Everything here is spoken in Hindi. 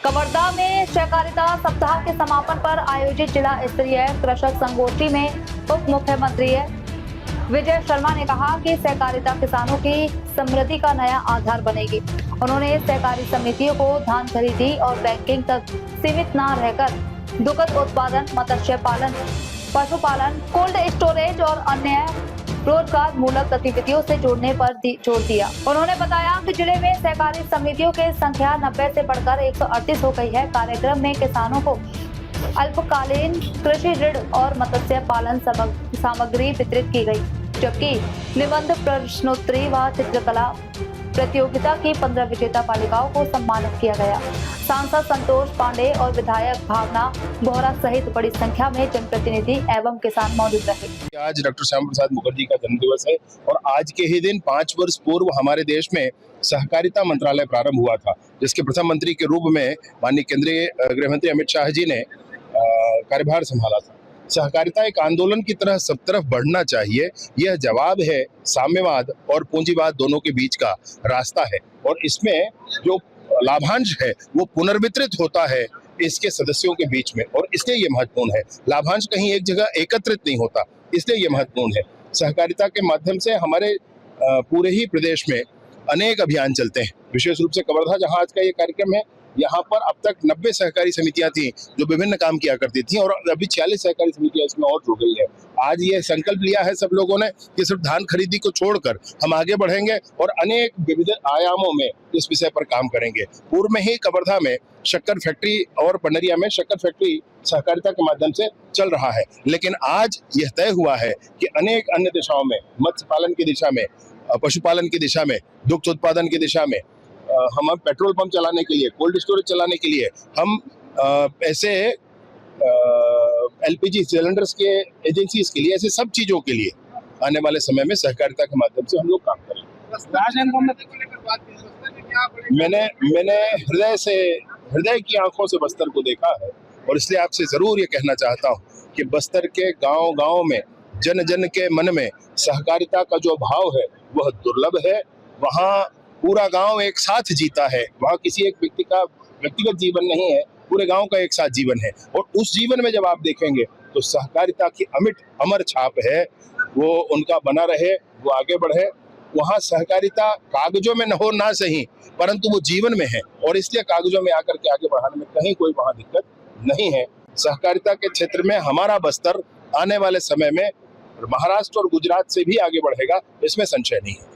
कवर्धा में सहकारिता सप्ताह के समापन पर आयोजित जिला स्तरीय कृषक संगोष्ठी में उप मुख्यमंत्री विजय शर्मा ने कहा कि सहकारिता किसानों की समृद्धि का नया आधार बनेगी। उन्होंने सहकारी समितियों को धान खरीदी और बैंकिंग तक सीमित न रहकर दुग्ध उत्पादन, मत्स्य पालन, पशुपालन, कोल्ड स्टोरेज और अन्य रोजगार मूलक गतिविधियों से जोड़ने पर जोर दिया। उन्होंने बताया कि जिले में सहकारी समितियों की संख्या 90 से बढ़कर 138 हो गई है। कार्यक्रम में किसानों को अल्पकालीन कृषि ऋण और मत्स्य पालन सामग्री वितरित की गई, जबकि निबंध, प्रश्नोत्तरी व चित्रकला प्रतियोगिता की 15 विजेता बालिकाओं को सम्मानित किया गया। सांसद संतोष पांडे और विधायक भावना बोहरा सहित बड़ी संख्या में जनप्रतिनिधि एवं किसान मौजूद रहे। आज डॉक्टर श्यामा प्रसाद मुखर्जी का जन्मदिवस है और आज के ही दिन 5 वर्ष पूर्व हमारे देश में सहकारिता मंत्रालय प्रारंभ हुआ था, जिसके प्रथम मंत्री के रूप में माननीय केंद्रीय गृह मंत्री अमित शाह जी ने कार्यभार संभाला था। सहकारिता एक आंदोलन की तरह सब तरफ बढ़ना चाहिए, यह जवाब है साम्यवाद और पूंजीवाद दोनों के बीच का रास्ता है, और इसमें जो लाभांश है वो पुनर्वितरित होता है इसके सदस्यों के बीच में, और इसलिए ये महत्वपूर्ण है। लाभांश कहीं एक जगह एकत्रित नहीं होता, इसलिए ये महत्वपूर्ण है। सहकारिता के माध्यम से हमारे पूरे ही प्रदेश में अनेक अभियान चलते हैं, विशेष रूप से कवर्धा जहां आज का ये कार्यक्रम है, यहाँ पर अब तक 90 सहकारी समितियां थी जो विभिन्न काम किया करती थी, और अभी 40 सहकारी समितियां इसमें और जुड़ गई है। आज ये संकल्प लिया है सब लोगों ने कि सिर्फ धान खरीदी को छोड़कर हम आगे बढ़ेंगे और अनेक विविध आयामों में इस विषय पर काम करेंगे। पूर्व में ही कवर्धा में शक्कर फैक्ट्री और पंडरिया में शक्कर फैक्ट्री सहकारिता के माध्यम से चल रहा है, लेकिन आज यह तय हुआ है कि अनेक अन्य दिशाओं में, मत्स्य पालन की दिशा में, पशुपालन की दिशा में, दुग्ध उत्पादन की दिशा में, हम पेट्रोल पंप चलाने के लिए, कोल्ड स्टोरेज चलाने के लिए, हम ऐसे एलपीजी सिलेंडर्स के एजेंसीज के लिए, ऐसे सब चीजों के लिए आने वाले समय में सहकारिता के माध्यम से हम लोग काम करेंगे। मैंने हृदय की आंखों से बस्तर को देखा है, और इसलिए आपसे जरूर ये कहना चाहता हूँ कि बस्तर के गांव-गांव में, जन जन के मन में सहकारिता का जो भाव है वह दुर्लभ है। वहाँ पूरा गांव एक साथ जीता है, वहाँ किसी एक व्यक्ति का व्यक्तिगत जीवन नहीं है, पूरे गांव का एक साथ जीवन है, और उस जीवन में जब आप देखेंगे तो सहकारिता की अमिट अमर छाप है, वो उनका बना रहे, वो आगे बढ़े। वहाँ सहकारिता कागजों में न हो ना सही, परंतु वो जीवन में है, और इसलिए कागजों में आकर के आगे बढ़ाने में कहीं कोई वहाँ दिक्कत नहीं है। सहकारिता के क्षेत्र में हमारा बस्तर आने वाले समय में महाराष्ट्र और गुजरात से भी आगे बढ़ेगा, इसमें संशय नहीं है।